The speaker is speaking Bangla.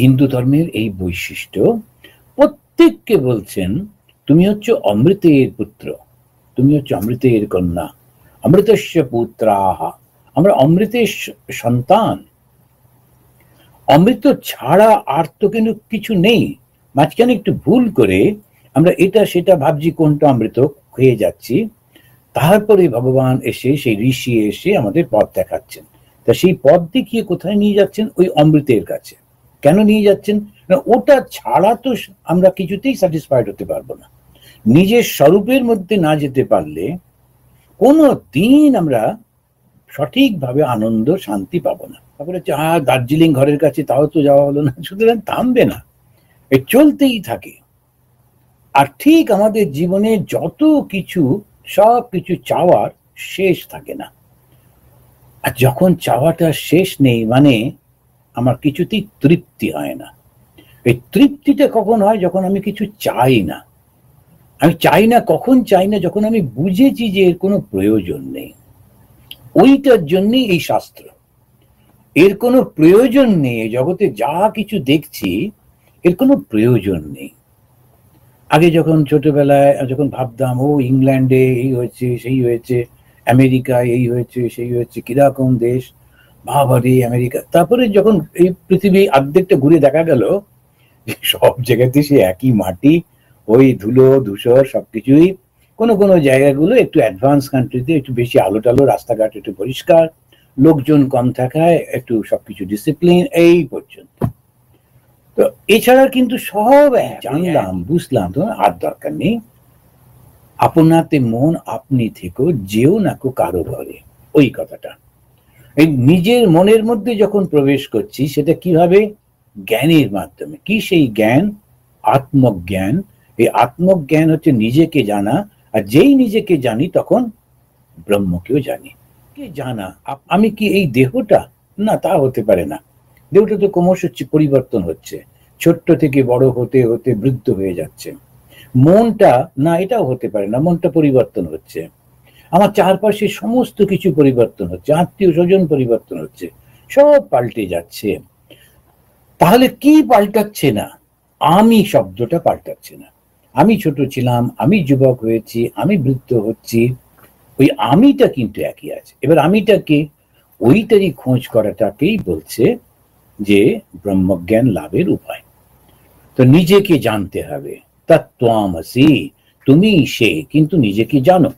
হিন্দু ধর্মের এই বৈশিষ্ট্য প্রত্যেককে বলছেন তুমি হচ্ছে অমৃতের পুত্র, তুমি হচ্ছে অমৃতের কন্যা, অমৃতস্য পুত্রাহ, আমরা অমৃতের সন্তান। অমৃত ছাড়া আর তো কিন্তু কিছু নেই। মাঝখানে একটু ভুল করে আমরা এটা সেটা ভাবছি কোনটা অমৃত হয়ে যাচ্ছি, তারপরে ভগবান এসে, সেই ঋষি এসে আমাদের পথ দেখাচ্ছেন। তা সেই পথ দেখিয়ে কোথায় নিয়ে যাচ্ছেন? ওই অমৃতের কাছে। কেন নিয়ে যাচ্ছেন? না, ওটা ছাড়া তো আমরা কিছুতেই স্যাটিসফাইড হতে পারবো না। নিজের স্বরূপের মধ্যে না যেতে পারলে কোনো দিন আমরা সঠিকভাবে আনন্দ শান্তি পাবো না। তারপরে দার্জিলিং ঘরের কাছে, তাও তো যাওয়া হলো না। সুতরাং থামবে না, চলতেই থাকে। আর ঠিক আমাদের জীবনে যত কিছু, সব কিছু চাওয়ার শেষ থাকে না। আর যখন চাওয়াটা শেষ নেই, মানে আমার কিছুতেই তৃপ্তি হয় না। এই তৃপ্তিটা কখন হয়? যখন আমি কিছু চাই না। আমি চাই না, কখন চাই না? যখন আমি বুঝেছি যে এর কোনো প্রয়োজন নেই। ওইটার জন্যই এই শাস্ত্র। এর কোনো প্রয়োজন নেই, জগতে যা কিছু দেখছি এর কোনো প্রয়োজন নেই। আগে যখন ছোটবেলায় যখন ভাবতাম, ও ইংল্যান্ডে এই হয়েছে সেই হয়েছে, আমেরিকায় এই হয়েছে সেই হয়েছে, কিরকম দেশ, বাবারে আমেরিকা। তারপরে যখন এই পৃথিবী অর্ধেকটা ঘুরে দেখা গেল যে সব জায়গাতে সে একই মাটি, ওই ধুলো ধূসর সবকিছুই। কোনো কোনো জায়গাগুলো একটু অ্যাডভান্স কান্ট্রিতে একটু বেশি আলো টালো, রাস্তাঘাট একটু পরিষ্কার, লোকজন কম থাকায় একটু সবকিছু ডিসিপ্লিন, এই পর্যন্ত। তো এছাড়া কিন্তু সব জানলাম, বুঝলাম, তো আর দরকার নেই। আপনাতে মন আপনি থেকো, যেও নাকো কারো ঘরে, ওই কথাটা। এই নিজের মনের মধ্যে যখন প্রবেশ করছি, সেটা কিভাবে? জ্ঞানের মাধ্যমে। কি সেই জ্ঞান? আত্মজ্ঞান। এই আত্মজ্ঞান হচ্ছে নিজেকে জানা। আর যেই নিজেকে জানি, তখন ব্রহ্মকেও জানি। কে জানা? আমি কি এই দেহটা? না, তা হতে পারে না। দেহটা তো ক্রমশ পরিবর্তন হচ্ছে, ছোট্ট থেকে বড় হতে হতে বৃদ্ধ হয়ে যাচ্ছে। মনটা? না, এটাও হতে পারে না, মনটা পরিবর্তন হচ্ছে। আমার চারপাশে সমস্ত কিছু পরিবর্তন হচ্ছে, আত্মীয় স্বজন পরিবর্তন হচ্ছে, সব পাল্টে যাচ্ছে। তাহলে কি পাল্টাচ্ছে না? আমি শব্দটা পাল্টাচ্ছে না। আমি ছোট ছিলাম, আমি যুবক হয়েছি, আমি বৃদ্ধ হচ্ছি, ওই আমিটা কিন্তু একই আছে। এবার আমিটাকে, ওইটারই খোঁজ করাটাকেই বলছে যে ব্রহ্মজ্ঞান লাভের উপায়। তো নিজেকে জানতে হবে। তত্ত্বমসি, তুমি সে, কিন্তু নিজেকে জানো।